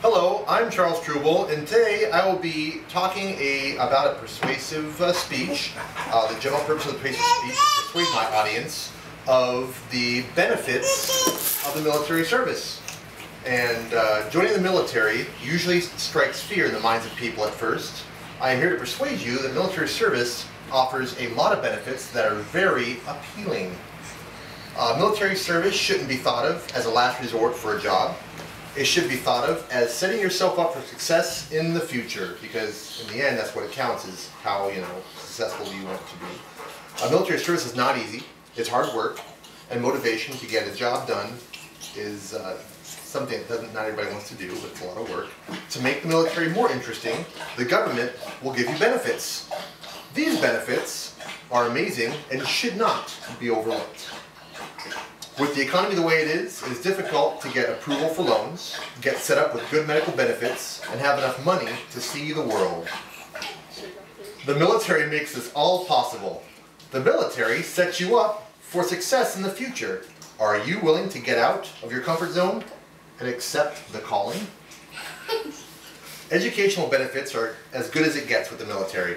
Hello, I'm Charles Trubel, and today I will be talking about a persuasive speech. The general purpose of the persuasive speech is to persuade my audience of the benefits of the military service. And joining the military usually strikes fear in the minds of people at first. I am here to persuade you that military service offers a lot of benefits that are very appealing. Military service shouldn't be thought of as a last resort for a job. It should be thought of as setting yourself up for success in the future, because in the end that's what it counts, is how successful you want to be. Military service is not easy. It's hard work, and motivation to get a job done is something that not everybody wants to do, but it's a lot of work. To make the military more interesting, the government will give you benefits. These benefits are amazing and should not be overlooked. With the economy the way it is difficult to get approval for loans, get set up with good medical benefits, and have enough money to see the world. The military makes this all possible. The military sets you up for success in the future. Are you willing to get out of your comfort zone and accept the calling? Educational benefits are as good as it gets with the military.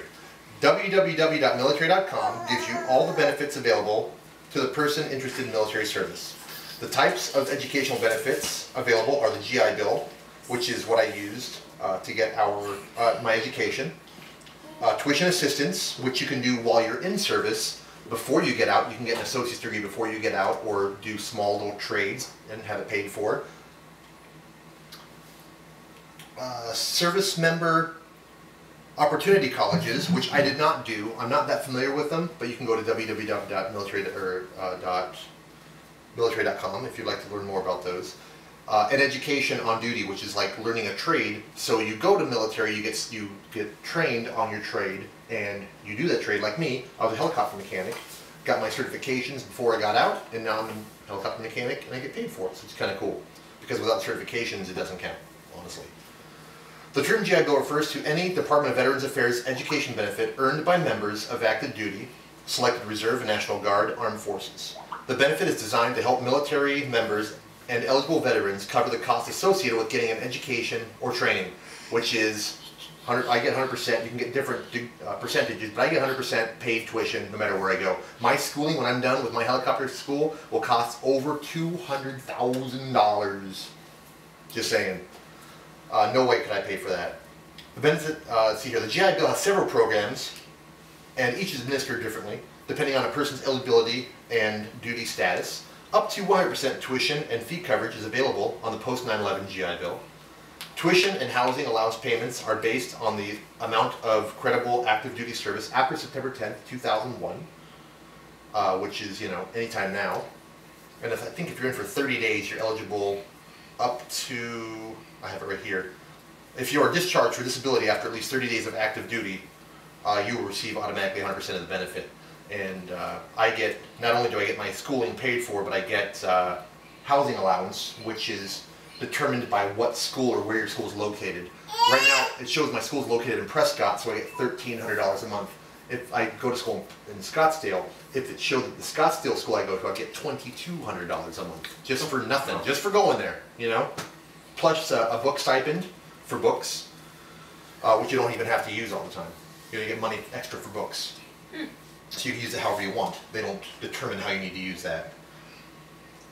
www.military.com gives you all the benefits available to the person interested in military service. The types of educational benefits available are the GI Bill, which is what I used to get my education. Tuition assistance, which you can do while you're in service. Before you get out, you can get an associate's degree before you get out, or do small little trades and have it paid for. Service member opportunity colleges, which I did not do. I'm not that familiar with them, but you can go to www.military.com if you'd like to learn more about those. And education on duty, which is like learning a trade. So you go to military, you get trained on your trade, and you do that trade. Like me, I was a helicopter mechanic, got my certifications before I got out, and now I'm a helicopter mechanic, and I get paid for it. So it's kind of cool, because without certifications, it doesn't count, honestly. The term GI Bill refers to any Department of Veterans Affairs education benefit earned by members of active duty, selected reserve and National Guard armed forces. The benefit is designed to help military members and eligible veterans cover the costs associated with getting an education or training, which is, I get 100%, you can get different percentages, but I get 100% paid tuition no matter where I go. My schooling, when I'm done with my helicopter school, will cost over $200,000. Just saying. No way could I pay for that. The benefit, let's see here, the GI Bill has several programs, and each is administered differently, depending on a person's eligibility and duty status. Up to 100% tuition and fee coverage is available on the post 9/11 GI Bill. Tuition and housing allowance payments are based on the amount of credible active duty service after September 10th, 2001, which is, anytime now. And I think if you're in for 30 days, you're eligible up to, I have it right here, if you are discharged for disability after at least 30 days of active duty, you will receive automatically 100% of the benefit. And I get, not only do I get my schooling paid for, but I get housing allowance, which is determined by what school or where your school is located. Right now, it shows my school is located in Prescott, so I get $1,300 a month. If I go to school in Scottsdale, if it showed that the Scottsdale school I go to, I get $2,200 a month, just for nothing, just for going there, Plus a book stipend for books, which you don't even have to use all the time. You get money extra for books. So you can use it however you want. They don't determine how you need to use that.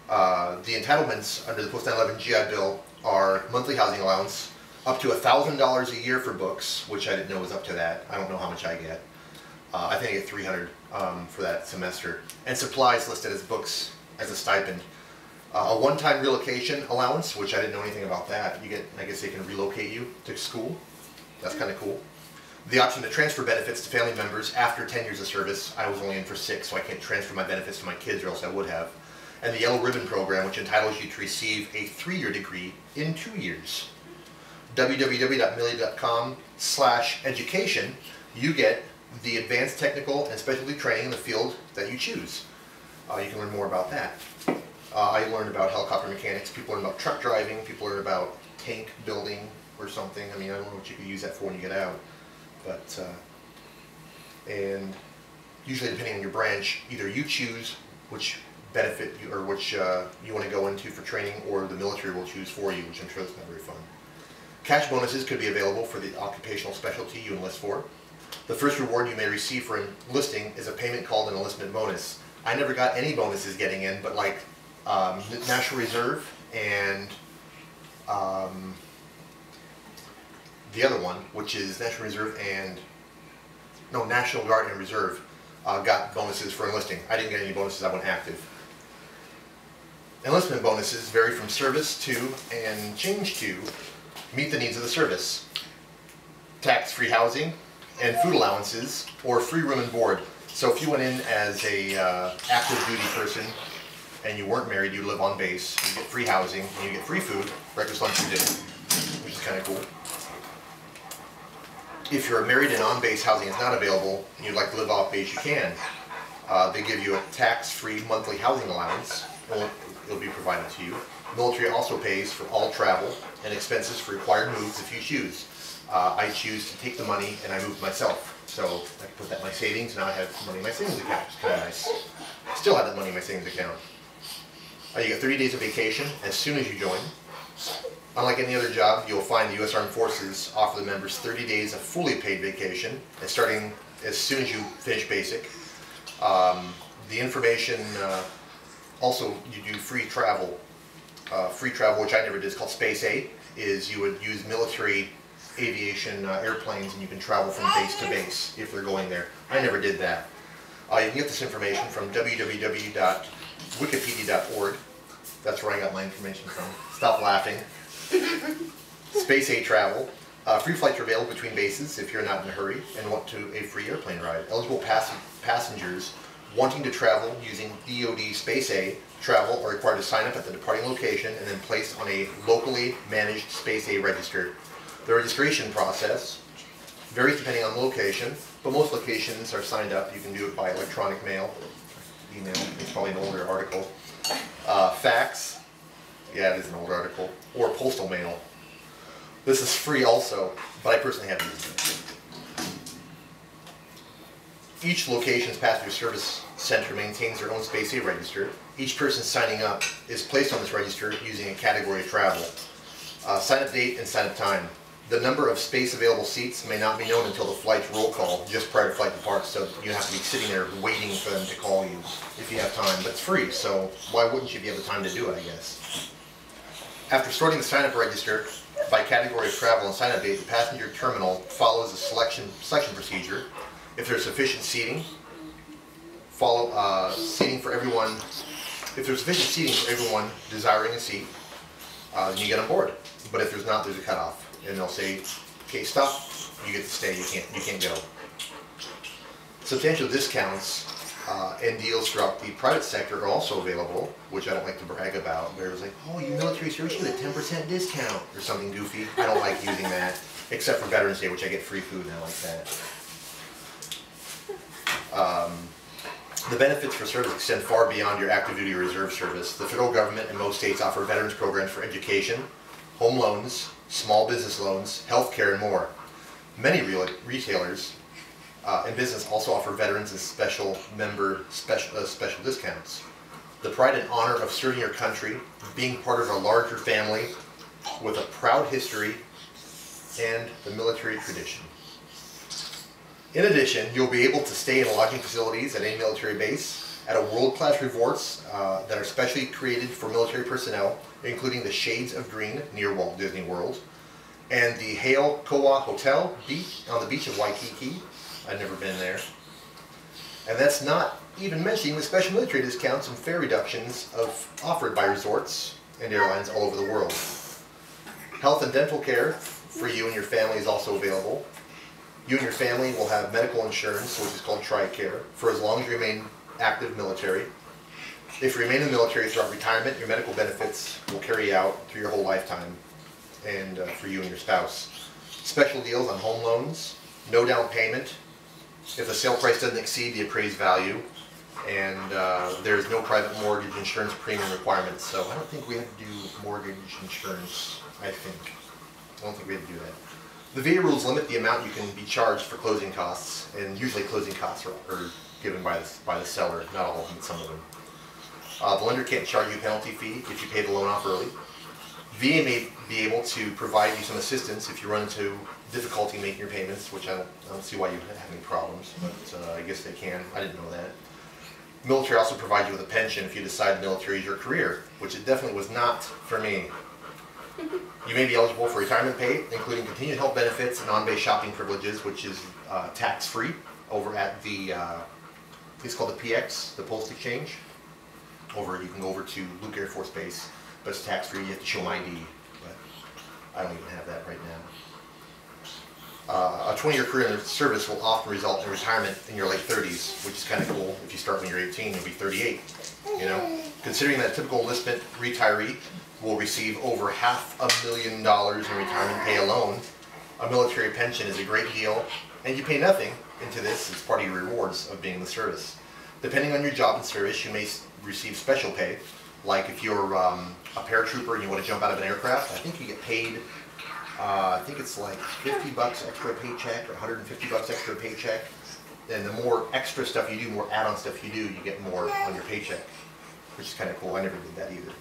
The entitlements under the post 9/11 GI Bill are monthly housing allowance, up to $1,000 a year for books, which I didn't know was up to that. I don't know how much I get. I think I get $300 for that semester. And supplies listed as books as a stipend. A one-time relocation allowance, which I didn't know anything about that. You get, I guess they can relocate you to school. That's kind of cool. The option to transfer benefits to family members after 10 years of service. I was only in for 6, so I can't transfer my benefits to my kids, or else I would have. And the Yellow Ribbon Program, which entitles you to receive a 3-year degree in 2 years. www.military.com/education, you get the advanced technical and specialty training in the field that you choose. You can learn more about that. I learned about helicopter mechanics, people learn about truck driving, people learn about tank building or something. I mean, I don't know what you could use that for when you get out. But, and usually depending on your branch, either you choose which benefit you, or which you want to go into for training, or the military will choose for you, which I'm sure is not very fun. Cash bonuses could be available for the occupational specialty you enlist for. The first reward you may receive for enlisting is a payment called an enlistment bonus. I never got any bonuses getting in, but like National Reserve and the other one, which is National Reserve and, no, National Guard and Reserve, got bonuses for enlisting. I didn't get any bonuses, I went active. Enlistment bonuses vary from service to and change to meet the needs of the service. Tax-free housing and food allowances, or free room and board. So if you went in as a active duty person and you weren't married, you live on base, you get free housing, and you get free food, breakfast, lunch, and dinner, which is kind of cool. If you're married and on-base housing is not available, and you'd like to live off-base, you can. They give you a tax-free monthly housing allowance. It'll be provided to you. The military also pays for all travel and expenses for required moves if you choose. I choose to take the money and I move myself. So I can put that in my savings. Now I have money in my savings account, which is kind of nice. I still have that money in my savings account. You get 30 days of vacation as soon as you join. Unlike any other job, you'll find the U.S. Armed Forces offer the members 30 days of fully paid vacation, starting as soon as you finish basic. The information, also you do free travel, which I never did. It's called Space A. Is you would use military aviation airplanes and you can travel from base to base if they're going there. I never did that. You can get this information from www.wikipedia.org. That's where I got my information from. Stop laughing. Space A travel. Free flights are available between bases if you're not in a hurry and want to a free airplane ride. Eligible passengers wanting to travel using DoD Space A travel are required to sign up at the departing location and then placed on a locally managed Space A register. The registration process varies depending on the location, but most locations are signed up. You can do it by electronic mail, email, it's probably an older article, fax, yeah, it is an older article, or postal mail. This is free also, but I personally haven't used it. Each location's passenger service center maintains their own Space A register. Each person signing up is placed on this register using a category of travel. Sign-up date and sign-up time. The number of space available seats may not be known until the flight's roll call, just prior to flight depart, so you have to be sitting there waiting for them to call you if you have time. But it's free, so why wouldn't you be able the time to do it, I guess? After sorting the sign-up register by category of travel and sign-up date, the passenger terminal follows a selection procedure. If there's sufficient seating, seating for everyone. If there's sufficient seating for everyone desiring a seat, then you get on board. But if there's not, there's a cutoff, and they'll say, "Okay, stop. You get to stay. You can't go." Substantial discounts and deals throughout the private sector are also available, which I don't like to brag about. But it was like, "Oh, you military service, you get a 10% discount," or something goofy. I don't like using that, except for Veterans Day, which I get free food, and I like that. The benefits for service extend far beyond your active duty or reserve service. The federal government and most states offer veterans programs for education, home loans, small business loans, health care, and more. Many retailers and business also offer veterans and special discounts. The pride and honor of serving your country, being part of a larger family with a proud history and the military tradition. In addition, you'll be able to stay in lodging facilities at any military base, at a world-class resorts that are specially created for military personnel, including the Shades of Green near Walt Disney World, and the Hale Koa Hotel on the beach of Waikiki. I've never been there. And that's not even mentioning the special military discounts and fare reductions offered by resorts and airlines all over the world. Health and dental care for you and your family is also available. You and your family will have medical insurance, which is called TRICARE, for as long as you remain active military. If you remain in the military throughout retirement, your medical benefits will carry out through your whole lifetime, and for you and your spouse. Special deals on home loans, no down payment, if the sale price doesn't exceed the appraised value, and there's no private mortgage insurance premium requirements. So I don't think we have to do mortgage insurance, I don't think we have to do that. The VA rules limit the amount you can be charged for closing costs, and usually closing costs are given by the seller, not all of them, but some of them. The lender can't charge you a penalty fee if you pay the loan off early. VA may be able to provide you some assistance if you run into difficulty making your payments, which I don't see why you have any problems, but I guess they can. I didn't know that. Military also provides you with a pension if you decide the military is your career, which it definitely was not for me. You may be eligible for retirement pay, including continued health benefits and on-base shopping privileges, which is tax-free over at the, it's called the PX, the Post Exchange. You can go over to Luke Air Force Base, but it's tax-free. You have to show an ID, but I don't even have that right now. A 20-year career in the service will often result in retirement in your late 30s, which is kind of cool. If you start when you're 18, you'll be 38. You know, considering that a typical enlistment retiree will receive over $500,000 in retirement pay alone, a military pension is a great deal, and you pay nothing into this as part of your rewards of being in the service. Depending on your job and service, you may receive special pay, like if you're a paratrooper and you want to jump out of an aircraft. I think you get paid. I think it's like $50 extra paycheck or $150 extra paycheck. And the more extra stuff you do, more add-on stuff you do, you get more on your paycheck, which is kind of cool. I never did that either.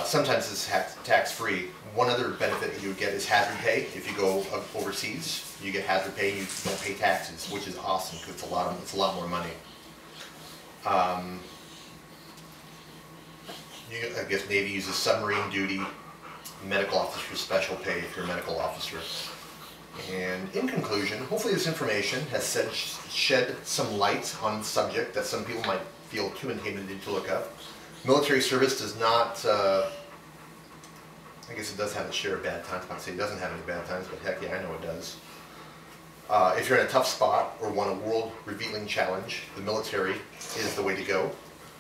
Sometimes it's tax-free. One other benefit that you would get is hazard pay. If you go overseas, you get hazard pay. You don't pay taxes, which is awesome because it's a lot more money. I guess Navy uses submarine duty, medical officer special pay if you're a medical officer. And in conclusion, hopefully this information has shed some light on the subject that some people might feel too intimidated to look up. Military service does not, I guess it does have its share of bad times. I'm not saying it doesn't have any bad times, but heck yeah, I know it does. If you're in a tough spot or want a world-revealing challenge, the military is the way to go.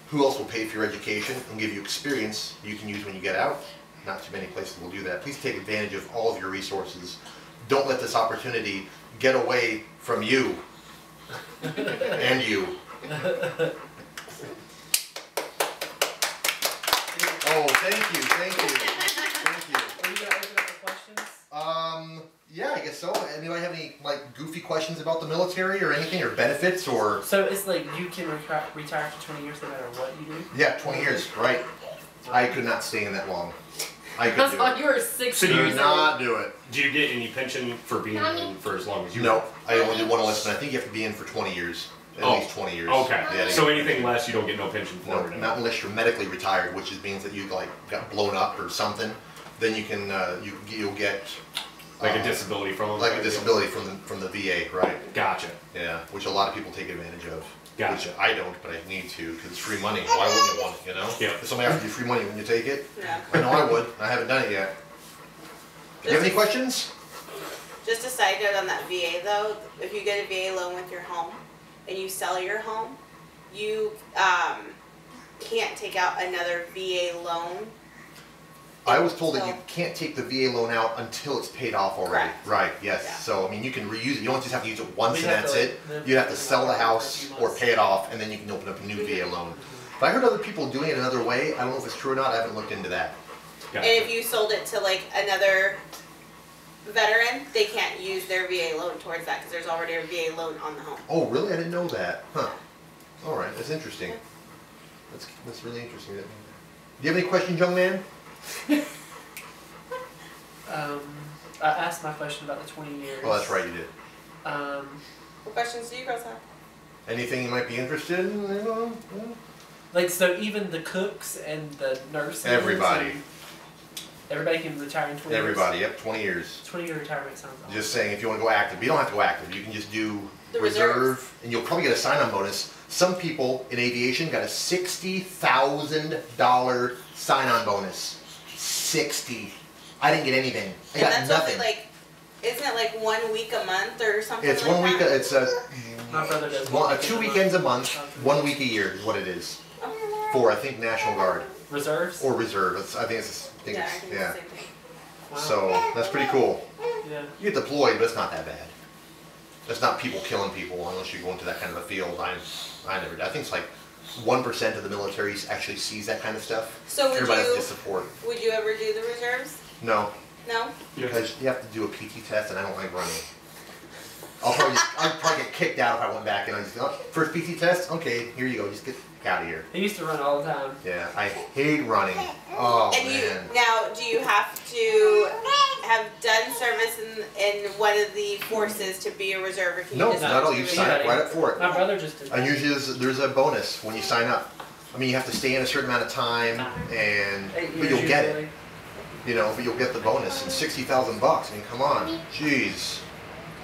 Who else will pay for your education and give you experience you can use when you get out? Not too many places will do that. Please take advantage of all of your resources. Don't let this opportunity get away from you and you. Oh, thank you, thank you, thank you. Are you gonna open up for questions? Yeah, I guess so. Anybody have any like goofy questions about the military or anything, or benefits, or? So it's like you can retire after 20 years no matter what you do? Yeah, 20 years, right. I could not stay in that long. I couldn't do it. You were 6 So do years you not do it. Do you get any pension for being in for as long as you? No, I only did one enlistment. I think you have to be in for 20 years. At least 20 years. Okay. Yeah, So anything less, you don't get no pension for no, it. not unless you're medically retired, which means that you like got blown up or something. Then you can you'll get Like a disability from them. like a disability from the VA, right? Gotcha. Yeah, which a lot of people take advantage of. Gotcha. Which I don't, but I need to because it's free money. Why wouldn't you want it? You know? Yeah. If somebody offers you free money, wouldn't you take it? Yeah. I know I would. I haven't done it yet. Do you have any questions? Just a side note on that VA though, if you get a VA loan with your home and you sell your home, you can't take out another VA loan. I was told that So- you can't take the VA loan out until it's paid off already. Correct. Right, yes. Yeah. So, I mean, you can reuse it. You don't just have to use it once We'd and have that's to it. live You'd have to in sell the for a house few or months. pay it off, and then you can open up a new VA loan. But I heard other people doing it another way. I don't know if it's true or not. I haven't looked into that. Gotcha. And if you sold it to like another veteran, they can't use their VA loan towards that because there's already a VA loan on the home. Oh, really? I didn't know that. Huh. All right, that's interesting. That's really interesting. Do you have any questions, young man? I asked my question about the 20 years. Oh, that's right, you did. What questions do you girls have? Anything you might be interested in? You know? Yeah. Like, so even the cooks and the nurses. Everybody. and everybody can retire in 20 Everybody, yep, 20 years. years. 20-year retirement sounds awesome. Just saying, if you want to go active, but you don't have to go active. You can just do The reserve, reserves. and you'll probably get a sign-on bonus. Some people in aviation got a $60,000 sign-on bonus. 60. I didn't get anything. I And got that's nothing. only like, isn't it like 1 week a month or something It's like 1 week. that? It's a My brother does two weekends a month, 1 week a year is what it is. For I think National Guard Reserves? or reserve. I think it's Yeah, I think yeah. it's the same thing. Wow. So that's pretty cool. Yeah. You get deployed, but it's not that bad. It's not people killing people unless you go into that kind of a field. I never did. I think it's like 1% of the military actually sees that kind of stuff. So would Everybody has you, just support. would you ever do the reserves? No, No? because you have to do a PT test, and I don't like running. I'd probably get kicked out if I went back and I just first PT test. Okay, here you go. Just get out of here. He used to run all the time. Yeah, I hate running. Oh And man. now, do you have to have done service in one of the forces to be a reserve, or can you No, just not at all. You do sign up right up for it. My brother just did that. And usually there's a bonus when you sign up. I mean, you have to stay in a certain amount of time, and 8 but years you'll get it. usually. You know, but you'll get the bonus and $60,000 bucks. I mean, come on, jeez.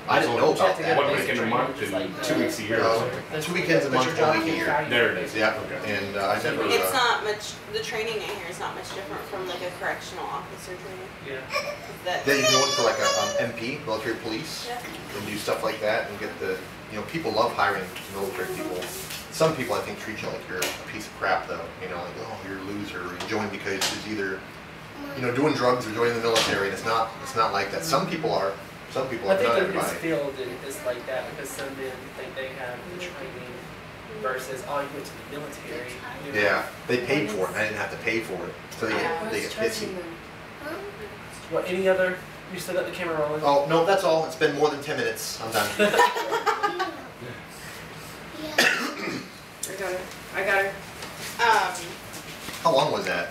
I didn't know It's about only that. One Yeah. weekend a month and 2 weeks a year. No. That's 2 weekends a but month, your job 1 week a is year. valuable. There it is. Yeah, Okay. and I never. It's not much. The training I hear is not much different from like a correctional officer training. Yeah. That Then you go in for like a MP, military police, Yeah. and do stuff like that, and get the. You know, people love hiring military people. Some people, I think, treat you like you're a piece of crap, though. You know, like, oh, you're a loser. You join because it's either, you know, doing drugs or joining the military, and it's not like that. Some people are. Some people I are, think not in this everybody. field is like that because some men think they have the training versus oh you went to the military. You know? Yeah, they paid for it. I didn't have to pay for it, so they get pissy. What any other? You still got the camera rolling? Oh no, that's all. It's been more than 10 minutes. I'm done. I got her. How long was that?